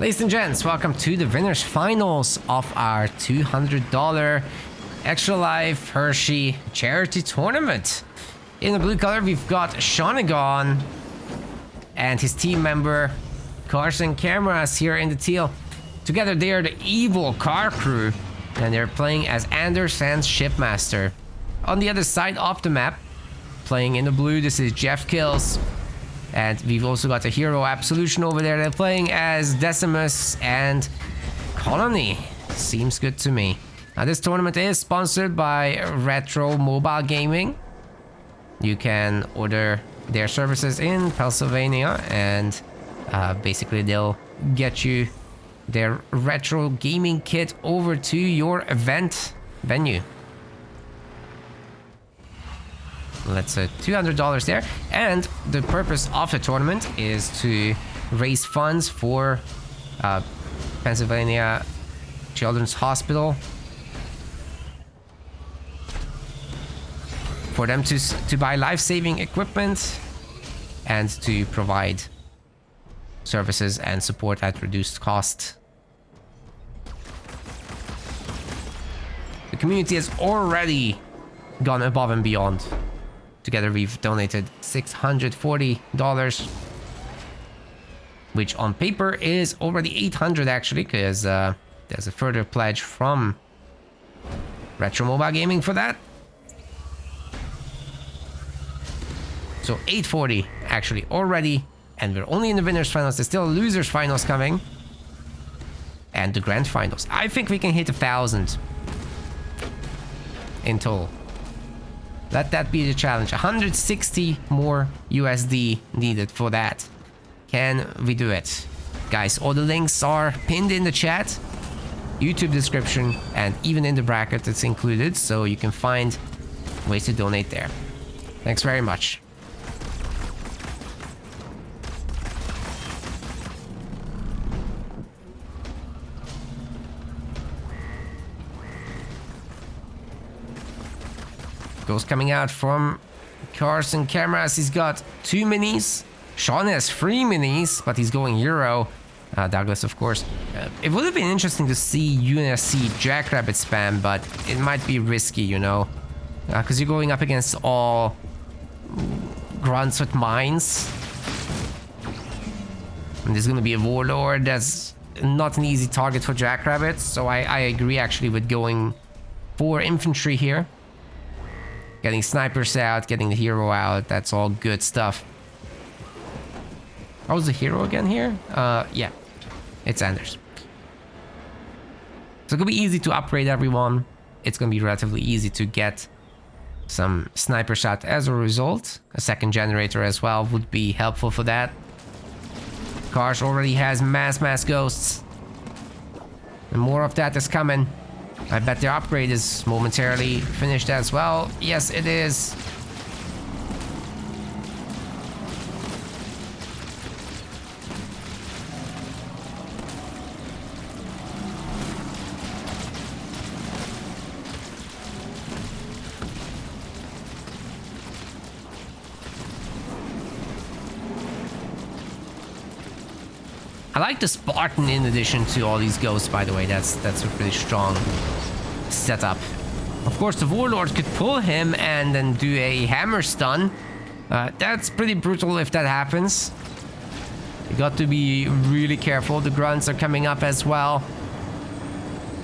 Ladies and gents, welcome to the winners finals of our $200 Extra Life Hershey charity tournament. In the blue color, we've got Shawnagon and his team member Carson Cameras here in the teal. Together, they are the evil car crew, and they're playing as Anders and Shipmaster. On the other side of the map, playing in the blue, this is Jeff Kills. And we've also got a hero Absolution over there. They're playing as Decimus and Colony. Seems good to me. Now, this tournament is sponsored by Retro Mobile Gaming. You can order their services in Pennsylvania, and basically they'll get you their retro gaming kit over to your event venue. That's $200 there, and the purpose of the tournament is to raise funds for Pennsylvania Children's Hospital, for them to buy life-saving equipment and to provide services and support at reduced cost. The community has already gone above and beyond. Together we've donated $640, which on paper is already $800 actually, because there's a further pledge from Retro Mobile Gaming for that. So $840 actually already, and we're only in the winners finals. There's still losers finals coming, and the grand finals. I think we can hit 1,000 in total. Let that be the challenge. 160 more USD needed for that. Can we do it? Guys, all the links are pinned in the chat, YouTube description, and even in the bracket it's included, so you can find ways to donate there. Thanks very much. Goes coming out from Carson Cameras. He's got 2 minis. Sean has 3 minis, but he's going Euro. Douglas, of course. It would have been interesting to see UNSC Jackrabbit spam, but it might be risky, you know. Because you're going up against all grunts with mines. And there's going to be a Warlord that's not an easy target for Jackrabbits. So I agree actually with going for infantry here. Getting snipers out, getting the hero out, that's all good stuff. How was the hero again here? Yeah, it's Anders. So it's gonna be easy to upgrade everyone. It's gonna be relatively easy to get some sniper shot as a result. A second generator as well would be helpful for that. Cars already has mass ghosts. And more of that is coming. I bet their upgrade is momentarily finished as well. Yes, it is. I like the Spartan in addition to all these ghosts, by the way. That's a pretty strong setup. Of course, the Warlord could pull him and then do a hammer stun. That's pretty brutal if that happens. You got to be really careful. The grunts are coming up as well,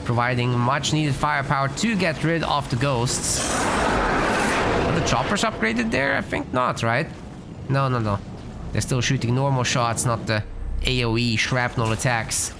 providing much needed firepower to get rid of the ghosts. Are the choppers upgraded there? I think not, right? No. They're still shooting normal shots, not the AoE shrapnel attacks.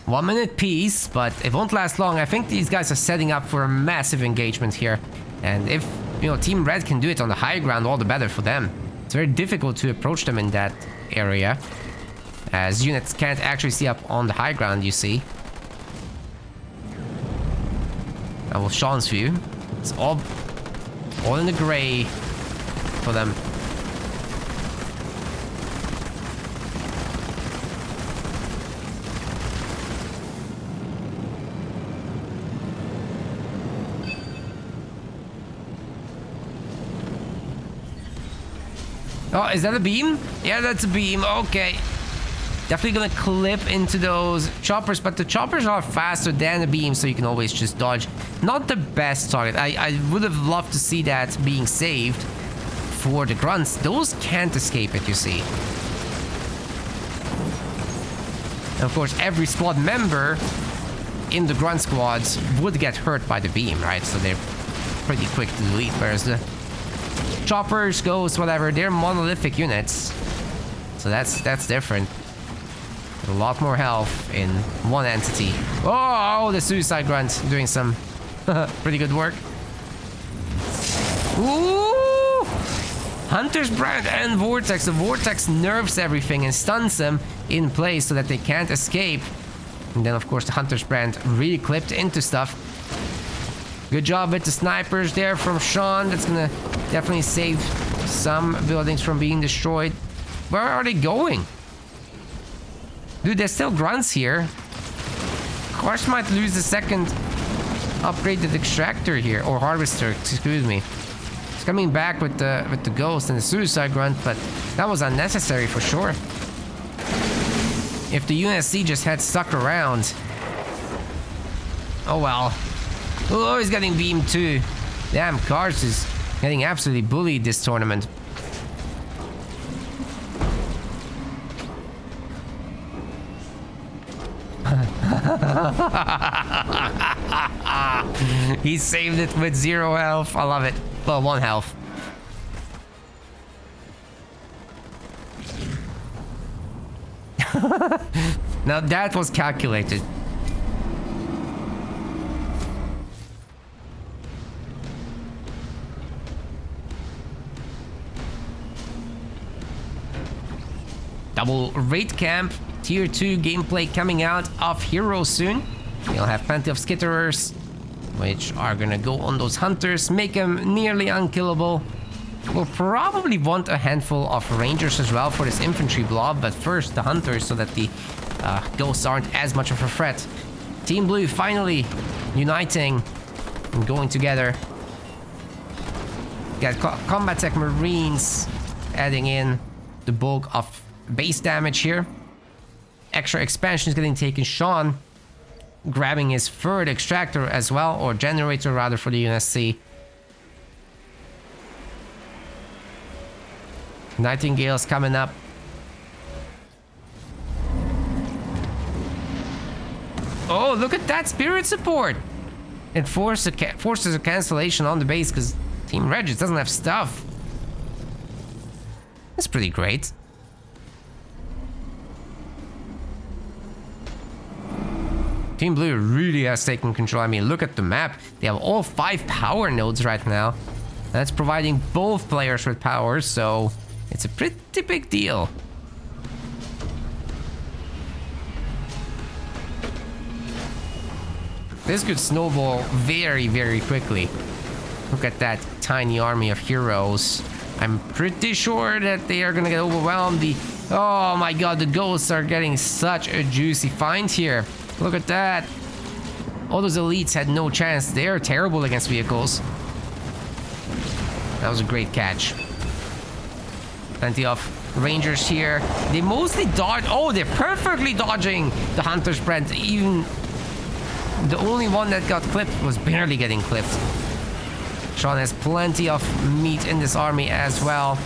One minute piece, but it won't last long. I think these guys are setting up for a massive engagement here. And if, you know, Team Red can do it on the high ground, all the better for them. It's very difficult to approach them in that area. as units can't actually see up on the high ground, you see. Now with Sean's view, it's all in the gray for them. Oh, is that a beam? Yeah, that's a beam. Okay. Definitely gonna clip into those choppers, but the choppers are faster than the beam, so you can always just dodge. Not the best target. I would have loved to see that being saved for the grunts. Those can't escape it, you see. And of course, every squad member in the grunt squads would get hurt by the beam, right? So they're pretty quick to delete, whereas the choppers, ghosts, whatever, they're monolithic units. So that's different. A lot more health in one entity. Oh, the suicide grunt doing some pretty good work. Ooh! Hunter's Brand and Vortex. The Vortex nerfs everything and stuns them in place so that they can't escape. And then, of course, the Hunter's Brand really clipped into stuff. Good job with the snipers there from Sean. That's gonna definitely save some buildings from being destroyed. Where are they going? Dude, there's still grunts here. Cars might lose the second upgraded extractor here, or harvester, excuse me. It's coming back with the ghost and the suicide grunt, but that was unnecessary for sure. If the UNSC just had stuck around. Oh well. Oh, he's getting beamed too. Damn, Cars is getting absolutely bullied this tournament. He saved it with 0 health. I love it. Well, 1 health. Now that was calculated. Double raid camp. Tier 2 gameplay coming out of Heroes soon. You'll have plenty of skitterers, which are gonna go on those hunters, make them nearly unkillable. We'll probably want a handful of rangers as well for this infantry blob, but first the hunters so that the ghosts aren't as much of a threat. Team Blue finally uniting and going together. Got Combat Tech Marines adding in the bulk of base damage here. Extra expansion is getting taken. Sean grabbing his third extractor as well, or generator rather, for the UNSC. Nightingale's coming up. Oh, look at that spirit support! It forces a cancellation on the base because Team Regis doesn't have stuff. That's pretty great. Team Blue really has taken control. I mean, look at the map. They have all 5 power nodes right now. That's providing both players with power, so it's a pretty big deal. This could snowball very, very quickly. Look at that tiny army of heroes. I'm pretty sure that they are gonna get overwhelmed. Oh my god, the ghosts are getting such a juicy find here. Look at that. All those elites had no chance. They're terrible against vehicles. That was a great catch. Plenty of rangers here. They mostly dodge. Oh, they're perfectly dodging the Hunter's Brand. Even the only one that got clipped was barely getting clipped. Sean has plenty of meat in this army as well.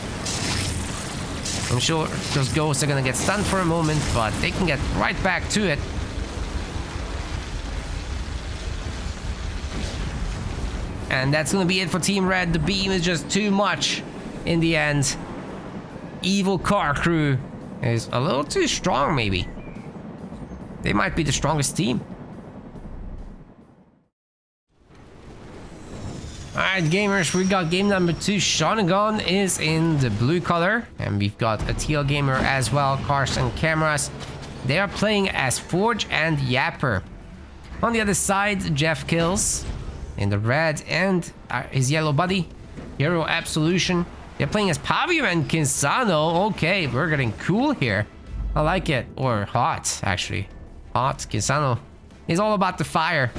I'm sure those ghosts are gonna get stunned for a moment, but they can get right back to it. And that's gonna be it for Team Red. The beam is just too much in the end. Evil car crew is a little too strong, maybe. They might be the strongest team. Alright, gamers, we got game number 2. Shanagon is in the blue color, and we've got a teal gamer as well. Cars and cameras. They are playing as Forge and Yapper. On the other side, Jeff Kills in the red and his yellow buddy, Hero Absolution. They're playing as Pavio and Kinsano. Okay, we're getting cool here. I like it. Or hot, actually. Hot. Kinsano is all about the fire.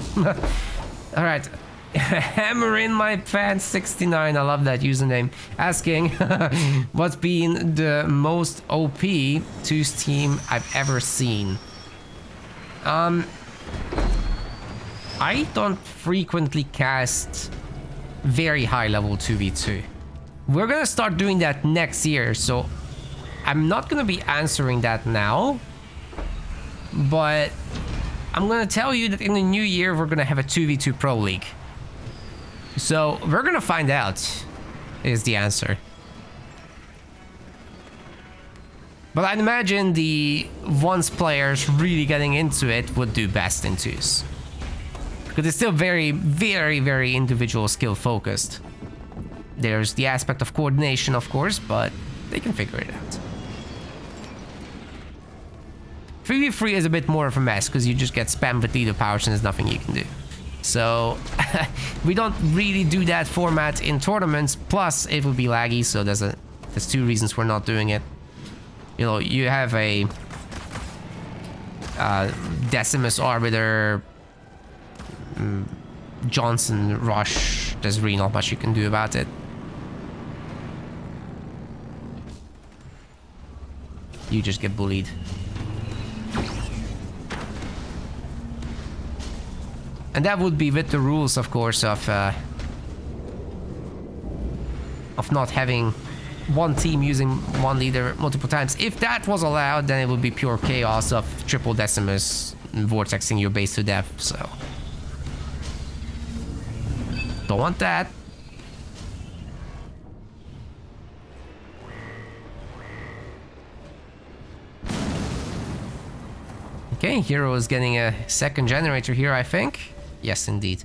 Alright. Hammer in my pants 69. I love that username. Asking what's been the most OP 2's team I've ever seen. I don't frequently cast very high level 2v2. We're gonna start doing that next year, so I'm not gonna be answering that now, but I'm gonna tell you that in the new year we're gonna have a 2v2 pro league. So we're gonna find out is the answer. But I'd imagine the once players really getting into it would do best in 2s. Because it's still very, very, very individual skill focused. There's the aspect of coordination, of course, but they can figure it out. 3v3 is a bit more of a mess because you just get spammed with leader powers and there's nothing you can do. So we don't really do that format in tournaments. Plus, it would be laggy, so there's 2 reasons we're not doing it. You know, you have a Decimus Arbiter, Johnson Rush. There's really not much you can do about it. You just get bullied. And that would be with the rules, of course, of not having one team using one leader multiple times. If that was allowed, then it would be pure chaos of triple Decimus vortexing your base to death, so... Don't want that. Okay, Hero is getting a second generator here, I think. Yes, indeed.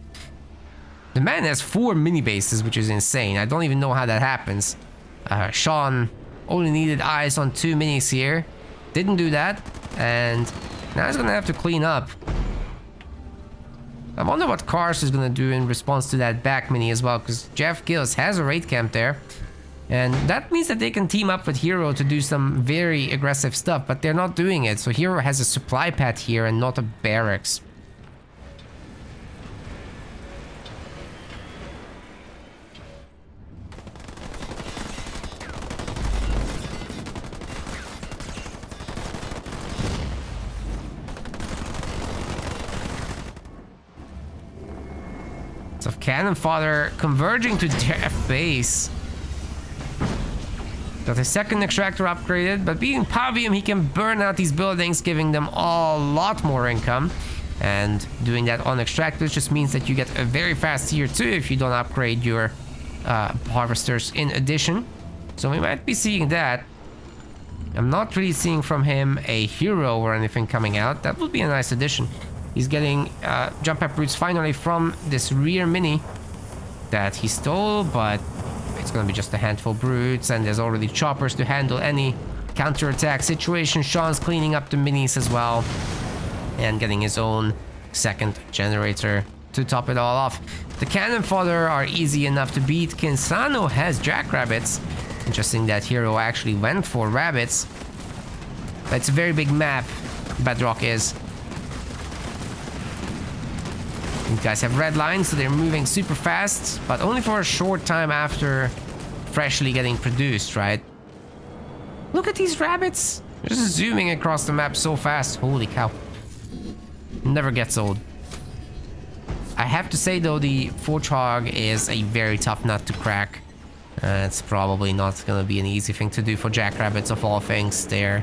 The man has 4 mini bases, which is insane. I don't even know how that happens. Sean only needed eyes on 2 minis here. Didn't do that. And now he's gonna have to clean up. I wonder what Cars is gonna do in response to that back mini as well, because Jeff Gills has a raid camp there. And that means that they can team up with Hero to do some very aggressive stuff, but they're not doing it. So Hero has a supply pad here and not a barracks. Of Cannon Fodder converging to their base. Got his second extractor upgraded, but being Pavium, he can burn out these buildings, giving them a lot more income. And doing that on extractors just means that you get a very fast tier 2 if you don't upgrade your harvesters in addition. So we might be seeing that. I'm not really seeing from him a hero or anything coming out. That would be a nice addition. He's getting jump up roots finally from this rear mini that he stole, but it's gonna be just a handful of brutes, and there's already choppers to handle any counterattack situation. Sean's cleaning up the minis as well and getting his own second generator to top it all off. The cannon fodder are easy enough to beat. Kinsano has jackrabbits. Interesting that Hero actually went for rabbits. It's a very big map, Bedrock is. These guys have red lines, so they're moving super fast, but only for a short time after freshly getting produced, right? Look at these rabbits! They're just zooming across the map so fast. Holy cow. Never gets old. I have to say though, the Forge Hog is a very tough nut to crack. It's probably not gonna be an easy thing to do for jackrabbits of all things. They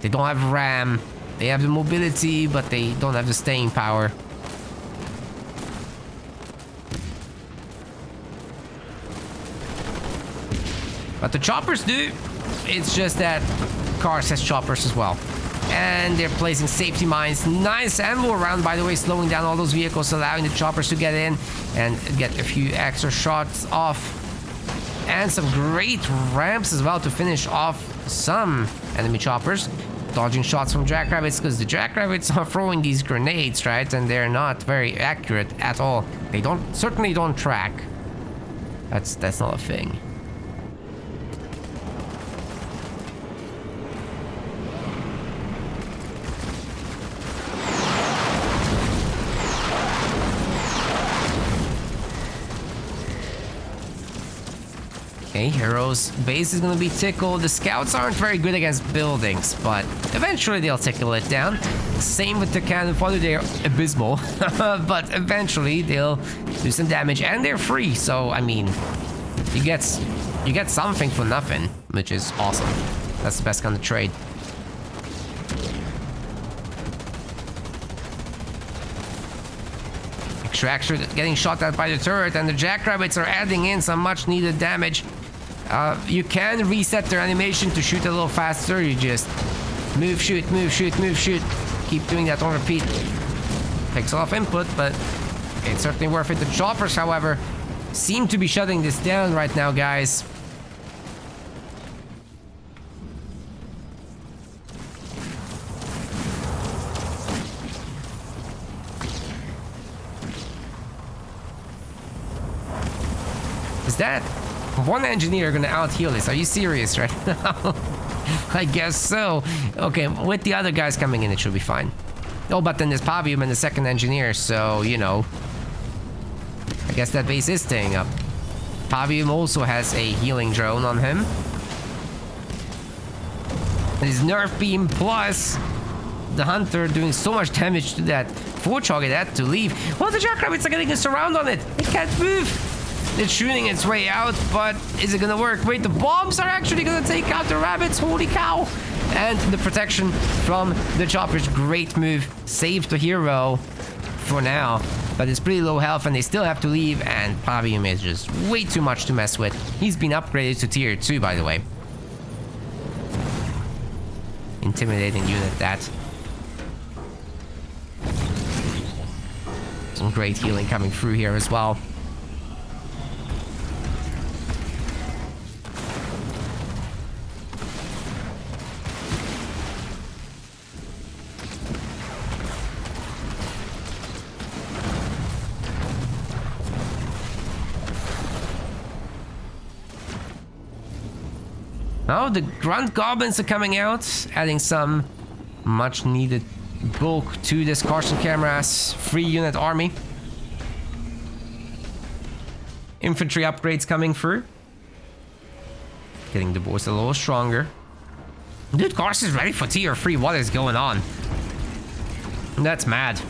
don't have RAM. They have the mobility, but they don't have the staying power. But the choppers do. It's just that Cars has choppers as well. And they're placing safety mines. Nice anvil round, by the way, slowing down all those vehicles, allowing the choppers to get in and get a few extra shots off. And some great ramps as well to finish off some enemy choppers. Dodging shots from jackrabbits, because the jackrabbits are throwing these grenades, right? And they're not very accurate at all. They certainly don't track. That's not a thing. Okay, Hero's base is gonna be tickled. The scouts aren't very good against buildings, but eventually they'll tickle it down. Same with the cannon fodder, they're abysmal. But eventually they'll do some damage, and they're free, so I mean, you get something for nothing, which is awesome. That's the best kind of trade. Extractor getting shot at by the turret, and the jackrabbits are adding in some much needed damage. You can reset their animation to shoot a little faster. You just move, shoot, move, shoot, move, shoot. Keep doing that on repeat. Takes a lot of input, but it's certainly worth it. The choppers, however, seem to be shutting this down right now, guys. Is that one engineer gonna out-heal this? Are you serious right now? I guess so. Okay, with the other guys coming in, it should be fine. Oh, but then there's Pavium and the second engineer, so, you know. I guess that base is staying up. Pavium also has a healing drone on him. His Nerf Beam plus the Hunter doing so much damage to that Warthog, it had to leave. Well, the jackrabbits are getting a surround on it. It can't move. It's shooting its way out, but is it gonna work? Wait, the bombs are actually gonna take out the rabbits. Holy cow. And the protection from the choppers. Great move. Saved the hero for now. But it's pretty low health and they still have to leave. And Pavium is just way too much to mess with. He's been upgraded to tier 2, by the way. Intimidating unit, that. Some great healing coming through here as well. Now the grunt goblins are coming out, adding some much needed bulk to this Carson Camera's 3-unit army. Infantry upgrades coming through. Getting the boys a little stronger. Dude, Carson's ready for tier 3. What is going on? That's mad.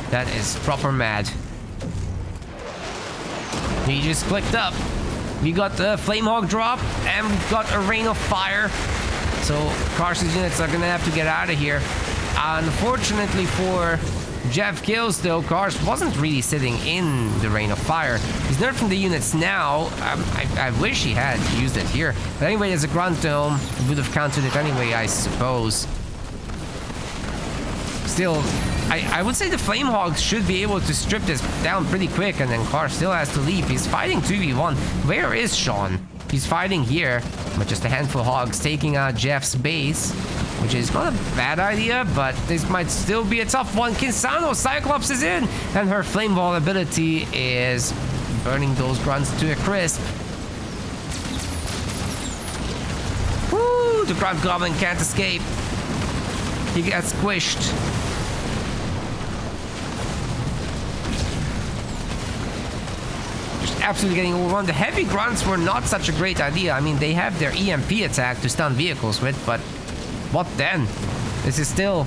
That is proper mad. He just clicked up. We got the Flamehawk drop, and we've got a Rain of Fire. So Carson's units are gonna have to get out of here. Unfortunately for Jeff Kills, though, Cars wasn't really sitting in the Rain of Fire. He's nerfing the units now. I wish he had used it here. But anyway, there's a Grunt Dome. Would have countered it anyway, I suppose. Still, I would say the Flamehogs should be able to strip this down pretty quick, and then Carr still has to leave. He's fighting 2v1. Where is Sean? He's fighting here, but just a handful of hogs taking out Jeff's base, which is not a bad idea, but this might still be a tough one. Kinsano, Cyclops is in, and her Flame Ball ability is burning those grunts to a crisp. Woo! The Grunt Goblin can't escape. He gets squished. Absolutely getting overrun. The heavy grunts were not such a great idea. I mean, they have their EMP attack to stun vehicles with, but what then? This is still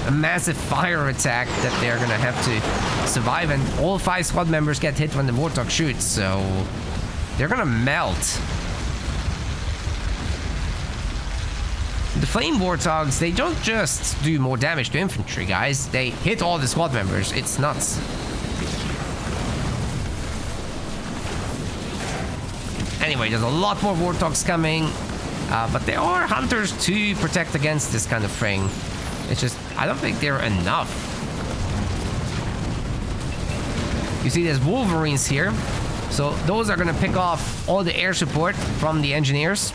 a massive fire attack that they're gonna have to survive, and all 5 squad members get hit when the Warthog shoots, so they're gonna melt. The Flame Warthogs, they don't just do more damage to infantry, guys. They hit all the squad members. It's nuts. Anyway, there's a lot more warthogs coming. But there are hunters to protect against this kind of thing. It's just, I don't think they're enough. You see, there's wolverines here. So those are going to pick off all the air support from the engineers.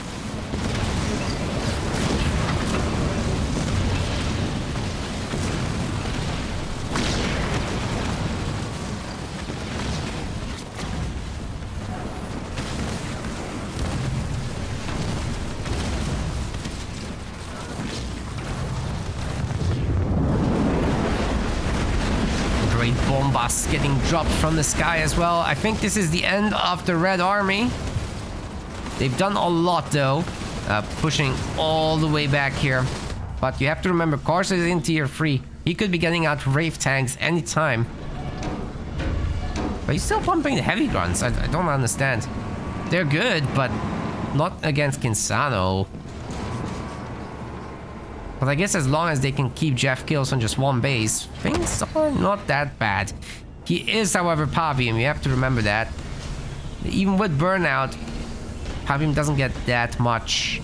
Bombas getting dropped from the sky as well. I think this is the end of the Red Army. They've done a lot though, pushing all the way back here. But you have to remember, Kars is in tier 3. He could be getting out Wraith tanks anytime. But he's still pumping the heavy guns. I don't understand. They're good, but not against Kinsano. But I guess as long as they can keep Jeff kills on just one base, things are not that bad. He is, however, Pavium. You have to remember that. Even with burnout, Pavium doesn't get that much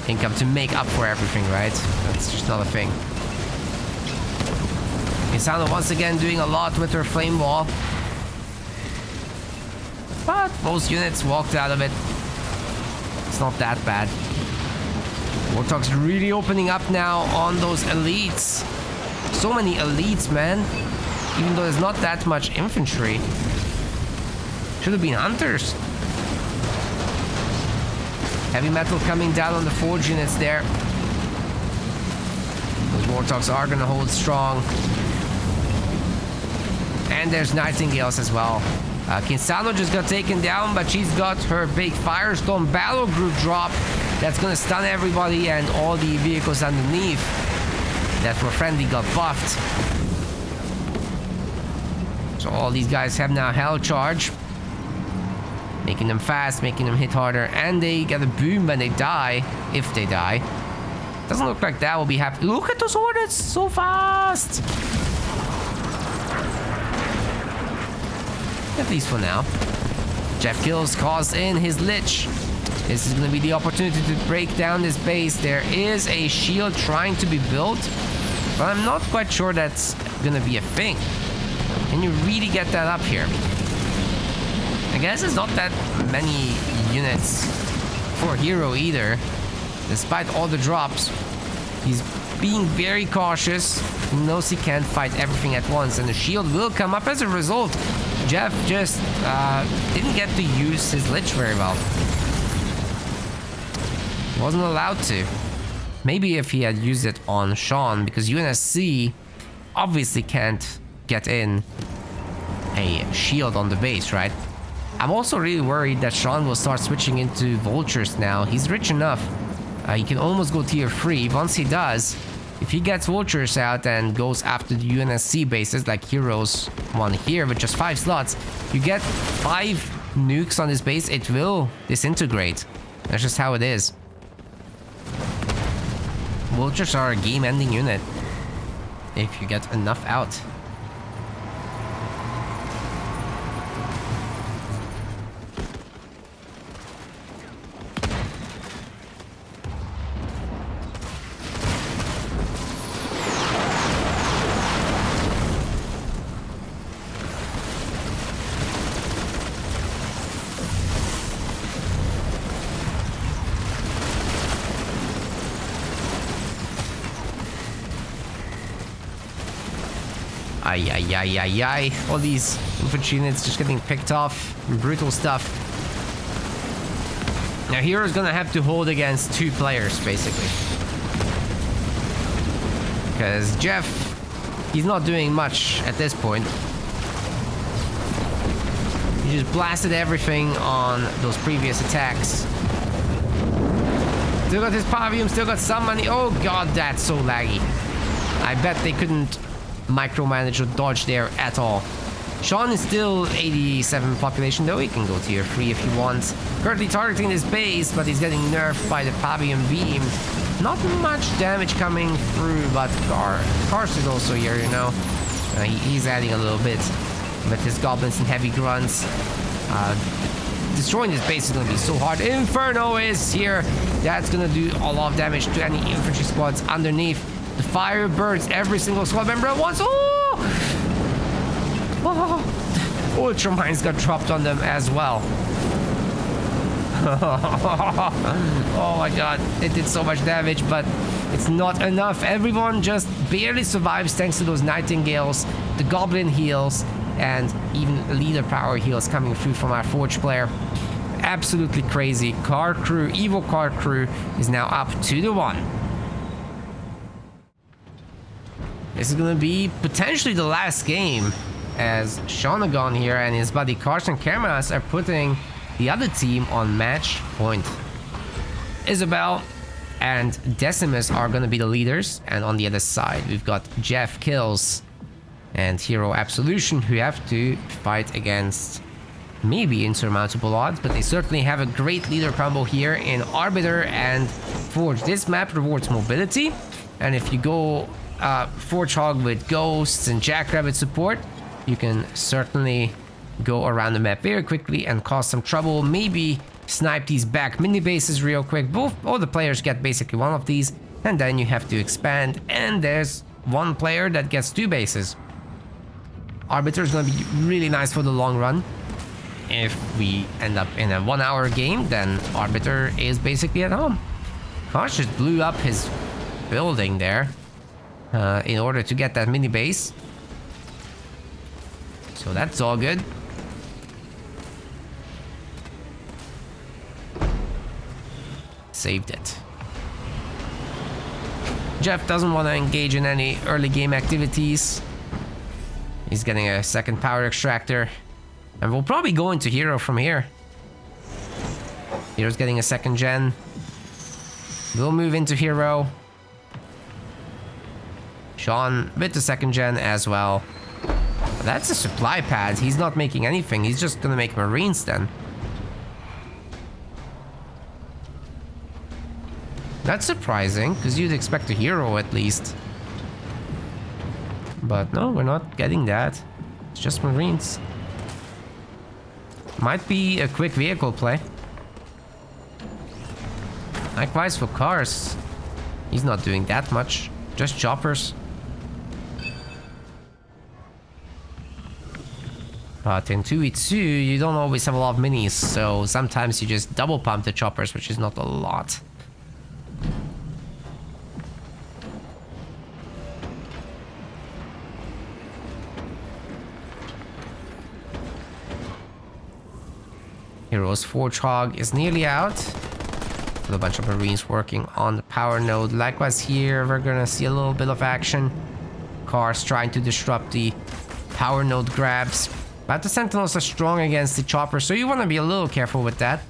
income to make up for everything, right? That's just not a thing. Kisano once again doing a lot with her flame wall. But most units walked out of it. It's not that bad. Warthog's really opening up now on those elites. So many elites, man. Even though there's not that much infantry. Should have been hunters. Heavy metal coming down on the forge units there. Those Warthogs are gonna hold strong. And there's Nightingales as well. Kinsano just got taken down, but she's got her big Firestorm Battle Group drop. That's gonna stun everybody, and all the vehicles underneath that were friendly got buffed. So all these guys have now Hell Charge. Making them fast, making them hit harder, and they get a boom when they die, if they die. Doesn't look like that will be happening. Look at those hornets, so fast! At least for now. Jeff kills, calls in his Lich. This is going to be the opportunity to break down this base. There is a shield trying to be built, but I'm not quite sure that's going to be a thing. Can you really get that up here? I guess it's not that many units for Hero either. Despite all the drops, he's being very cautious. He knows he can't fight everything at once, and the shield will come up as a result. Jeff just didn't get to use his Lich very well. Wasn't allowed to. Maybe if he had used it on Sean, because UNSC obviously can't get in a shield on the base, right? I'm also really worried that Sean will start switching into Vultures now. He's rich enough. He can almost go tier 3. Once he does, if he gets Vultures out and goes after the UNSC bases, like Heroes one here with just 5 slots, you get 5 nukes on this base, it will disintegrate. That's just how it is. Vultures are a game-ending unit if you get enough out. Ay. All these infantry units just getting picked off. Brutal stuff. Now Hero's gonna have to hold against 2 players, basically. Because Jeff, he's not doing much at this point. He just blasted everything on those previous attacks. Still got his Pavium, still got some money. Oh god, that's so laggy. I bet they couldn't micromanage or dodge there at all. Sean is still 87 population, though he can go tier 3 if he wants. Currently targeting his base, but he's getting nerfed by the Pavium beam. Not much damage coming through, but Kars is also here, you know. He's adding a little bit with his goblins and heavy grunts. Destroying this base is going to be so hard. Inferno is here. That's going to do a lot of damage to any infantry squads underneath. The fire burns every single squad member at once. Oh! Oh! Ultramines got dropped on them as well. Oh my god, it did so much damage, but it's not enough. Everyone just barely survives thanks to those nightingales, the goblin heals, and even leader power heals coming through from our forge player. Absolutely crazy. Car crew, evil car crew is now up 2-1. This is gonna be potentially the last game, as Shonagon here and his buddy Carson Kermas are putting the other team on match point. Isabel and Decimus are going to be the leaders, and on the other side we've got Jeff Kills and Hero Absolution, who have to fight against maybe insurmountable odds, but they certainly have a great leader combo here in Arbiter and Forge. This map rewards mobility, and if you go Forge Hog with Ghosts and Jackrabbit support, you can certainly go around the map very quickly and cause some trouble. Maybe snipe these back mini bases real quick. All the players get basically one of these, and then you have to expand, and there's one player that gets 2 bases. Arbiter is going to be really nice for the long run. If we end up in a 1-hour game, then Arbiter is basically at home. Kosh just blew up his building there in order to get that mini base. So that's all good. Saved it. Jeff doesn't want to engage in any early game activities. He's getting a second power extractor. And we'll probably go into Hero from here. Hero's getting a second gen. We'll move into Hero. Sean with the second gen as well. That's a supply pad. He's not making anything. He's just gonna make Marines then. That's surprising, because you'd expect a hero at least. But no, we're not getting that. It's just Marines. Might be a quick vehicle play. Likewise for cars. He's not doing that much. Just choppers. But in 2v2, you don't always have a lot of minis, so sometimes you just double pump the choppers, which is not a lot. Hero's Forge Hog is nearly out. With a bunch of Marines working on the power node. Likewise here, we're gonna see a little bit of action. Cars trying to disrupt the power node grabs. But the Sentinels are strong against the choppers, so you want to be a little careful with that.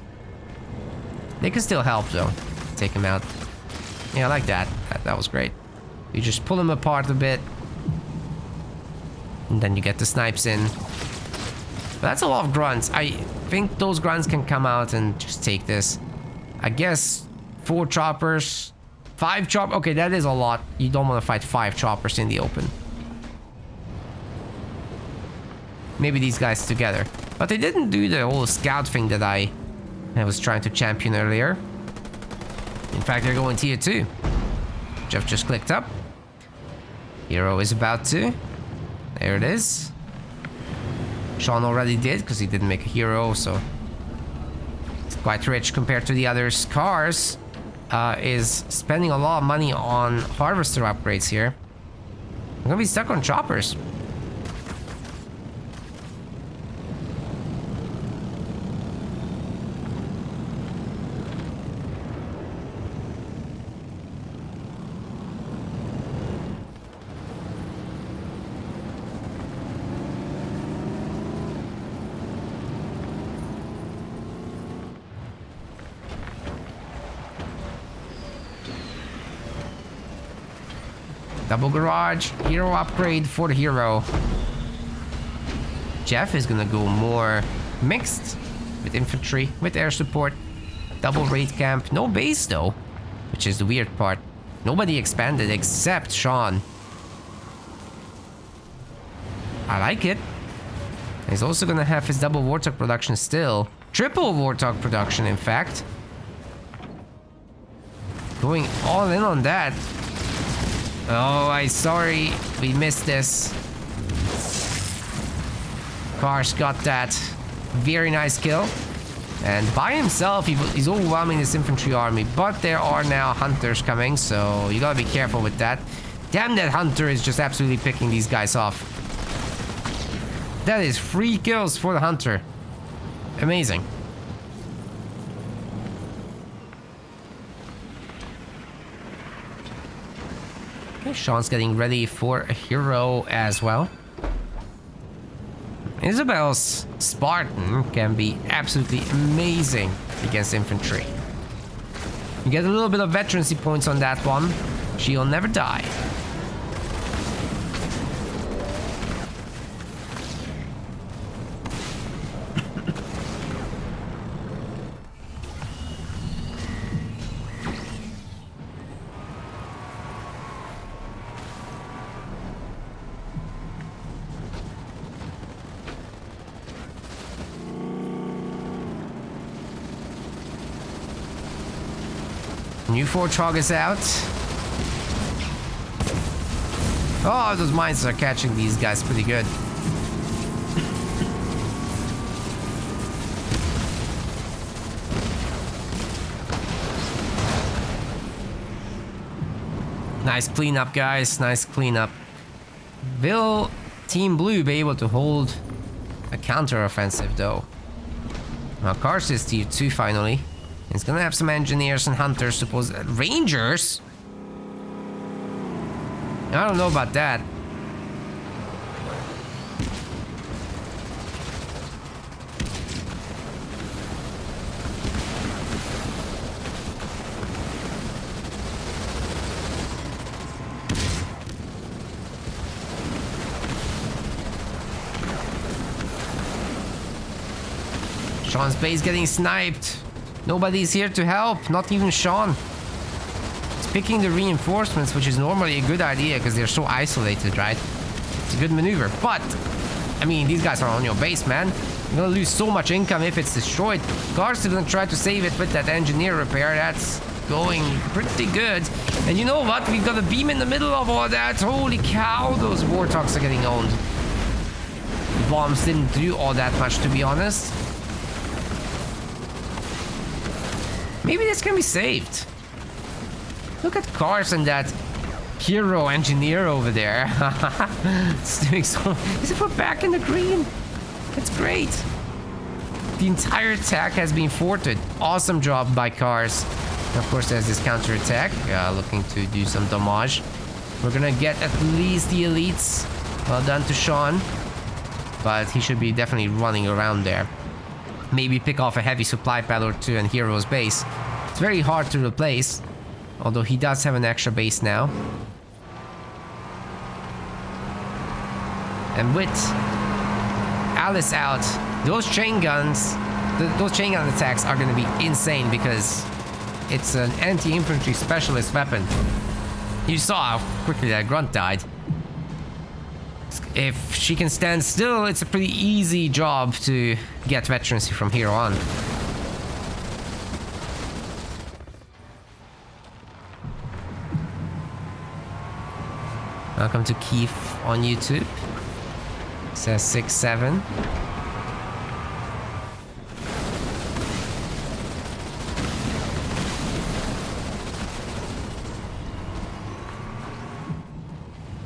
They can still help though. Take him out. Yeah, I like that. That was great. You just pull them apart a bit. And then you get the snipes in. But that's a lot of grunts. I think those grunts can come out and just take this. I guess 4 choppers, 5 choppers. Okay, that is a lot. You don't want to fight 5 choppers in the open. Maybe these guys together. But they didn't do the whole scout thing that I was trying to champion earlier. In fact, they're going tier 2. Jeff just clicked up. Hero is about to. There it is. Sean already did, because he didn't make a hero, so it's quite rich compared to the others. Cars is spending a lot of money on harvester upgrades here. I'm gonna be stuck on choppers. Double garage, hero upgrade for the hero. Jeff is gonna go more mixed with infantry, with air support. Double raid camp, no base though, which is the weird part. Nobody expanded except Sean. I like it. He's also gonna have his double Warthog production still. Triple Warthog production, in fact. Going all in on that. Oh, I'm sorry. We missed this. Cars got that. Very nice kill. And by himself, he's overwhelming this infantry army. But there are now hunters coming, so you gotta be careful with that. Damn, that hunter is just absolutely picking these guys off. That is 3 kills for the hunter. Amazing. Okay, Sean's getting ready for a hero as well. Isabel's Spartan can be absolutely amazing against infantry. You get a little bit of veterancy points on that one. She'll never die. New Warthog is out. Oh, those mines are catching these guys pretty good. Nice cleanup, guys. Nice cleanup. Will Team Blue be able to hold a counter-offensive, though? Now, Kars is tier 2 finally. He's gonna have some engineers and hunters, suppose. Rangers? I don't know about that. Sean's base getting sniped. Nobody's here to help, not even Sean. He's picking the reinforcements, which is normally a good idea because they're so isolated, right? It's a good maneuver, but I mean, these guys are on your base, man. You're gonna lose so much income if it's destroyed. Cars are gonna try to save it with that engineer repair. That's going pretty good. And you know what? We've got a beam in the middle of all that. Holy cow, those Warthogs are getting owned. Bombs didn't do all that much, to be honest. Maybe this can be saved. Look at Cars and that hero engineer over there. It's doing so. Is it put back in the green? That's great. The entire attack has been thwarted. Awesome job by Cars. Of course, there's this counter attack, looking to do some damage. We're gonna get at least the elites. Well done to Sean, but he should be definitely running around there. Maybe pick off a heavy supply pad or two and Hero's base. It's very hard to replace, although he does have an extra base now. And with Alice out, those chain guns, those chain gun attacks are going to be insane because it's an anti-infantry specialist weapon. You saw how quickly that grunt died. If she can stand still, it's a pretty easy job to get veterancy from here on. Welcome to Keith on YouTube. It says 6-7.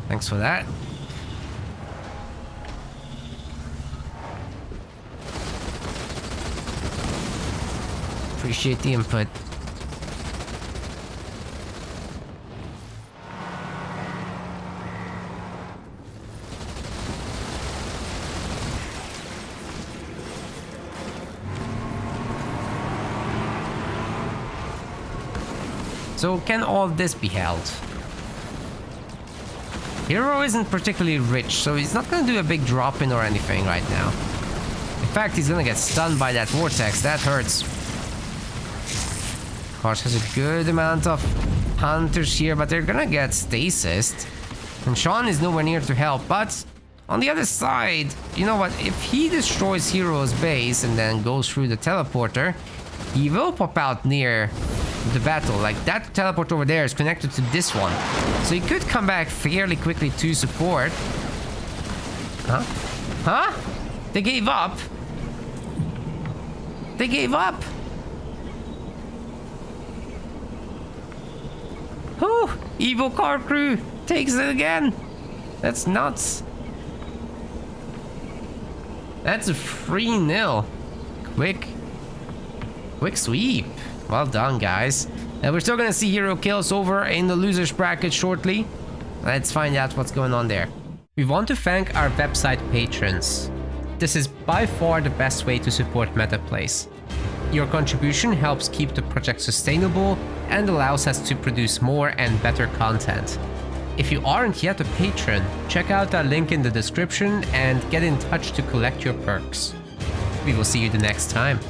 Thanks for that. Appreciate the input. So can all this be held? Hero isn't particularly rich, so he's not gonna do a big drop in or anything right now. In fact, he's gonna get stunned by that vortex. That hurts. Cars has a good amount of hunters here, but they're gonna get stasis. And Sean is nowhere near to help, but On the other side, you know what? If he destroys Hero's base and then goes through the teleporter, he will pop out near the battle. Like, that teleport over there is connected to this one. So he could come back fairly quickly to support. Huh? Huh? They gave up? They gave up? Oh, evil car crew takes it again. That's nuts. That's a 3-0. Quick sweep. Well done, guys. We're still gonna see hero kills over in the losers bracket shortly. Let's find out what's going on there. We want to thank our website patrons. This is by far the best way to support MetaPlays. Your contribution helps keep the project sustainable and allows us to produce more and better content. If you aren't yet a patron, check out our link in the description and get in touch to collect your perks. We will see you the next time.